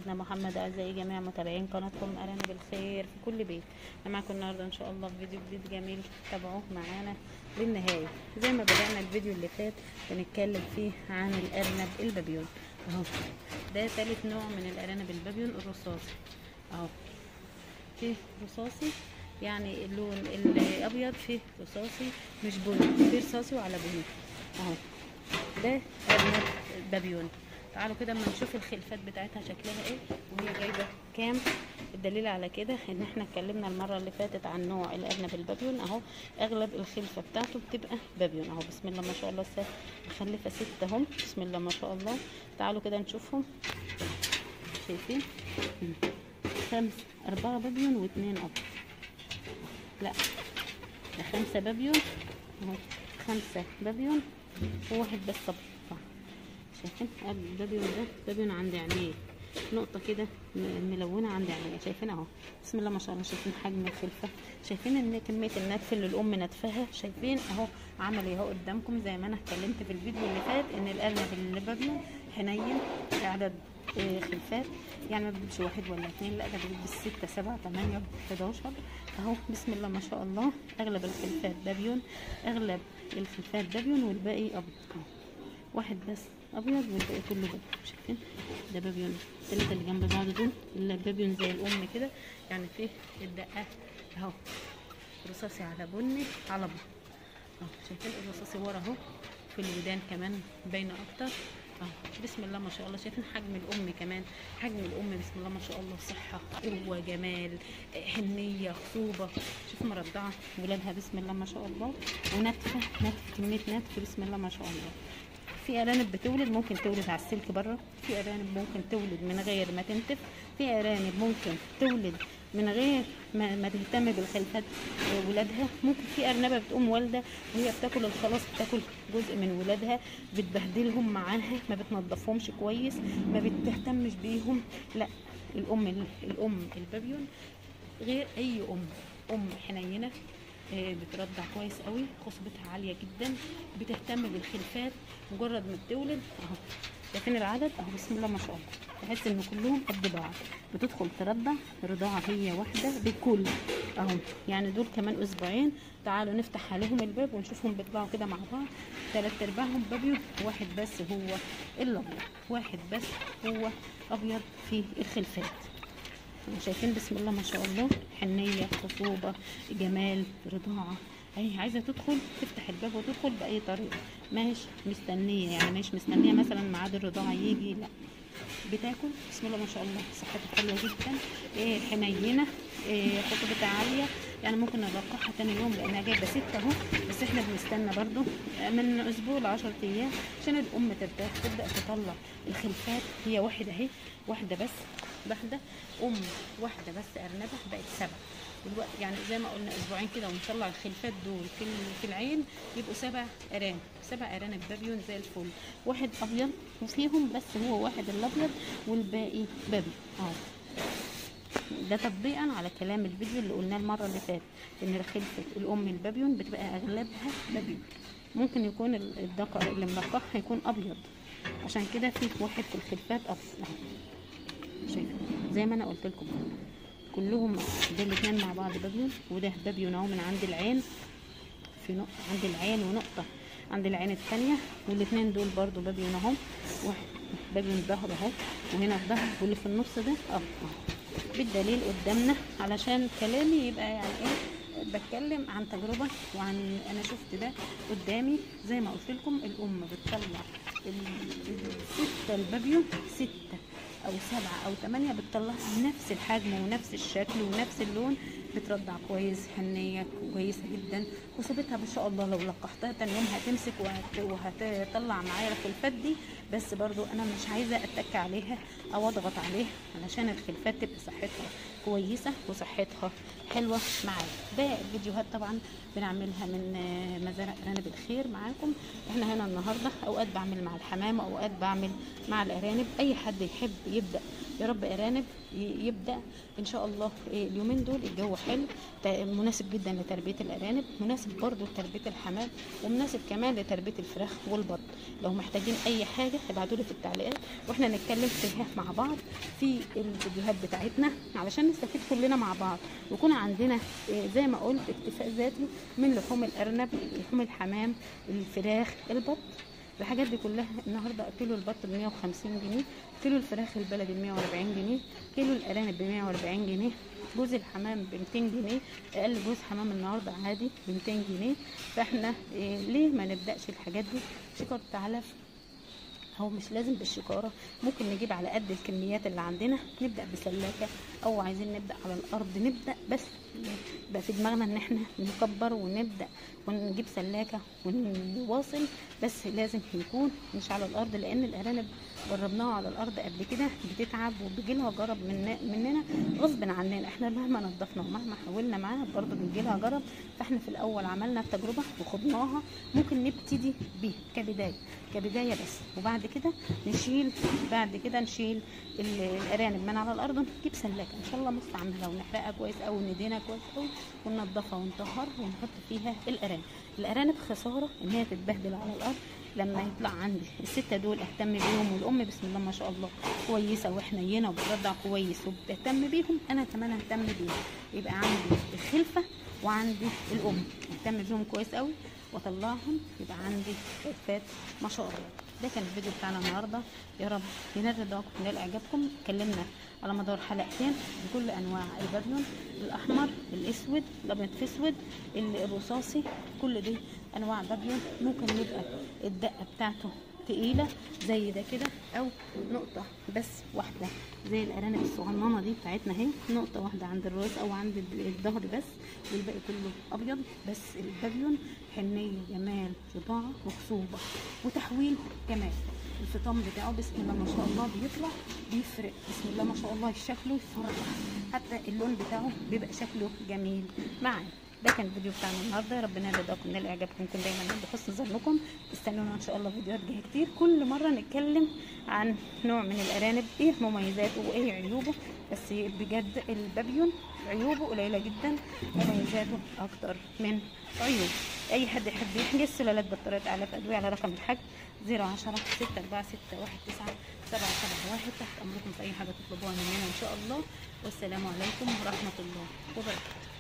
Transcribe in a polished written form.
سيدنا محمد. اعزائي جميع متابعين قناتكم ارانب الخير في كل بيت، انا معاكم النهارده ان شاء الله في فيديو جديد جميل. تابعوه معانا للنهايه. زي ما بدأنا الفيديو اللي فات بنتكلم فيه عن الارنب البابيون اهو. ده ثالث نوع من الارانب البابيون الرصاصي اهو. فيه رصاصي يعني اللون الابيض، فيه رصاصي مش بني، فيه رصاصي وعلى بني اهو. ده ارنب بابيون. تعالوا كده اما نشوف الخلفات بتاعتها شكلها ايه وهي جايبه كام. الدليل على كده ان احنا اتكلمنا المره اللي فاتت عن نوع الارنب البابيون اهو. اغلب الخلفه بتاعته بتبقى بابيون اهو. بسم الله ما شاء الله، مخلفه 6 اهم. بسم الله ما شاء الله. تعالوا كده نشوفهم. شايفين 4 بابيون و2 اب، لا ده 5 بابيون اهو. 5 بابيون وواحد بس اب. شايفين البابيون ده بابيون عند عينيه نقطه كده ملونه عند عينيه، شايفين اهو. بسم الله ما شاء الله. شايفين حجم الخلفه، شايفين ان كميه النتف اللي الام نتفها، شايفين اهو. عمل اهو قدامكم زي ما انا اتكلمت في الفيديو اللي فات ان الارنب البابيون حنين. عدد خلفات يعني ما بيجيبش 1 ولا 2، لا ده بيجيب 6 7 8 11 اهو. بسم الله ما شاء الله. اغلب الخلفات بابيون، اغلب الخلفات بابيون والباقي ابيض اهو. واحد بس ابيض والباقي كله بابيون. شايفين ده بابيون. الثلاثه اللي جنب بعض دول البابيون زي الام كده، يعني فيه الدقات اهو رصاصي على بني على بيض اهو. شايفين الرصاصي ورا اهو، في الودان كمان باينه اكتر اهو. بسم الله ما شاء الله. شايفين حجم الام كمان، حجم الام بسم الله ما شاء الله. صحه، قوه، جمال، حنيه، خصوبه. شوف مرضعه ولادها بسم الله ما شاء الله. ونتفه كميه نتف بسم الله ما شاء الله. في ارانب بتولد ممكن تولد على السلك بره، في ارانب ممكن تولد من غير ما تنتف، في ارانب ممكن تولد من غير ما تهتم بالخلفات ولادها. ممكن في ارنبه بتقوم والده وهي بتاكل الخلاص، بتاكل جزء من ولادها، بتبهدلهم معاها، ما بتنضفهمش كويس، ما بتهتمش بيهم. لا، الام البابيون غير اي ام حنينه، بترضع كويس قوي، خصوبتها عاليه جدا، بتهتم بالخلفات. مجرد ما بتولد اهو. شايفين العدد اهو بسم الله ما شاء الله. تحس ان كلهم قد بعض. بتدخل ترضع رضاعه هي واحده بكل اهو. يعني دول كمان اسبوعين تعالوا نفتح عليهم الباب ونشوفهم بيطلعوا كده مع بعض. 3/4 بابيون، واحد بس هو الابيض، واحد بس هو ابيض في الخلفات. شايفين بسم الله ما شاء الله. حنيه، خصوبه، جمال، رضاعه. اهي عايزه تدخل تفتح الباب وتدخل باي طريقه، مش مستنيه، يعني مش مستنيه مثلا ميعاد الرضاعه يجي، لا بتاكل بسم الله ما شاء الله. صحتها حلوه جدا، حنينه، خطوبتها عاليه. يعني ممكن نلقحها تاني يوم لانها جايبه 6 اهو. بس احنا بنستنى برضو من اسبوع ل10 ايام عشان الام ترتاح تبدا تطلع الخلفات. هي واحده اهي، واحده بس، واحده بس ارنبه بقت 7 دلوقتي. يعني زي ما قلنا اسبوعين كده ونطلع الخلفات دول في العين يبقوا 7 ارانب بابيون زي الفل. واحد ابيض وفيهم بس هو واحد الابيض والباقي بابيون اهو. ده تطبيقا على كلام الفيديو اللي قلناه المره اللي فاتت ان خلفه الام البابيون بتبقى اغلبها بابيون. ممكن يكون الذكر اللي ملقح هيكون ابيض، عشان كده في واحد في الخلفات ابيض اهو. شايفين زي ما انا قلت لكم كلهم ده الاثنين مع بعض بابيون. وده بابيون اهو من عند العين، في نقطه عند العين ونقطه عند العين الثانيه، والاثنين دول برضو بابيون اهو. واحد بابيون الظهر اهو، وهنا الظهر، واللي في النص ده اهو. بالدليل قدامنا علشان كلامي يبقى يعني ايه، بتكلم عن تجربه وعن انا شفت ده قدامي. زي ما قلت لكم الام بتطلع 6 البابيون، 6 أو 7 أو 8 بتطلعها نفس الحجم ونفس الشكل ونفس اللون. بترضع كويس، حنيه كويسه جدا، خصوبتها ما شاء الله. لو لقحتها تاني يوم هتمسك وهتطلع معايا الخلفات دي. بس برضو انا مش عايزه اتك عليها او اضغط عليها علشان الخلفات تبقى صحتها كويسه وصحتها حلوه معايا. ده الفيديوهات طبعا بنعملها من مزارع ارانب الخير معاكم. احنا هنا النهارده اوقات بعمل مع الحمام، اوقات بعمل مع الارانب. اي حد يحب يبدا يا رب ارانب يبدا ان شاء الله اليومين دول الجو حلو، مناسب جدا لتربيه الارانب، مناسب برضو لتربيه الحمام، ومناسب كمان لتربيه الفراخ والبط. لو محتاجين اي حاجه ابعتوا لي في التعليقات واحنا نتكلم فيها مع بعض في الفيديوهات بتاعتنا، علشان نستفيد كلنا مع بعض ويكون عندنا زي ما قلت اكتفاء ذاتي من لحوم الارنب، لحوم الحمام، الفراخ، البط. الحاجات دي كلها النهارده كيلو البط ب 150 جنيه، كيلو الفراخ البلدي ب 140 جنيه، كيلو الارانب ب 140 جنيه، جوز الحمام ب 200 جنيه، اقل جوز حمام النهارده عادي ب 200 جنيه. فاحنا ليه ما نبداش الحاجات دي شكر علف، هو مش لازم بالشكاره، ممكن نجيب على قد الكميات اللي عندنا، نبدا بسلاكه، او عايزين نبدا على الارض نبدا، بس يبقى في دماغنا ان احنا نكبر ونبدا ونجيب سلاكه ونواصل، بس لازم يكون مش على الارض، لان الارانب جربناها على الارض قبل كده بتتعب وبيجيلها جرب مننا غصب عننا، احنا مهما نضفنا ومهما حاولنا معاها برضه بيجيلها جرب. فاحنا في الاول عملنا التجربه وخضناها، ممكن نبتدي بيه كبدايه بس، وبعد كده نشيل الارانب من على الارض، نجيب سلاكه ان شاء الله مستعمله ونحرقها كويس او ندهنها كويس قوي وننضفها ونطهرها ونحط فيها الارانب خساره ان هي تتبهدل على الارض. لما يطلع عندي الستة دول اهتم بيهم، والام بسم الله ما شاء الله كويسه وحنينه وبترضع كويس وبتهتم بيهم، انا كمان اهتم بيهم، يبقى عندي الخلفه وعندي الام اهتم بيهم كويس قوي واطلعهم، يبقى عندي وفات ما شاء الله. ده كان الفيديو بتاعنا النهارده، يا رب ينال رضاكم وينال اعجابكم. اتكلمنا على مدار حلقتين بكل انواع البابيون، الاحمر، الاسود، الابيض في اسود، الرصاصي، كل دي انواع بابيون. ممكن يبقى الدقه بتاعته تقيله زي ده كده، او نقطه بس واحده زي الارانب الصغننه دي بتاعتنا اهي، نقطه واحده عند الراس او عند الظهر بس، والباقي كله ابيض. بس البابيون حنيه، جمال، رضاعه، وخصوبه، وتحويل كمان. الفطام بتاعه بسم الله ما شاء الله بيطلع بيفرق، بسم الله ما شاء الله شكله يفرح، حتى اللون بتاعه بيبقى شكله جميل معانا. ده كان الفيديو بتاعنا النهارده، ربنا يرضاكم وينال اعجابكم، كن دايما عند حسن ظنكم. استنونا ان شاء الله فيديوهات جايه كتير، كل مره نتكلم عن نوع من الارانب، ايه مميزاته وايه عيوبه. بس بجد البابيون عيوبه قليله جدا، مميزاته اكتر من عيوبه. اي حد يحب يحجز سلالات بطاريات اعلاف ادويه على رقم الحجز 010 64619 771. تحت امركم في اي حاجه تطلبوها مننا ان شاء الله. والسلام عليكم ورحمه الله وبركاته.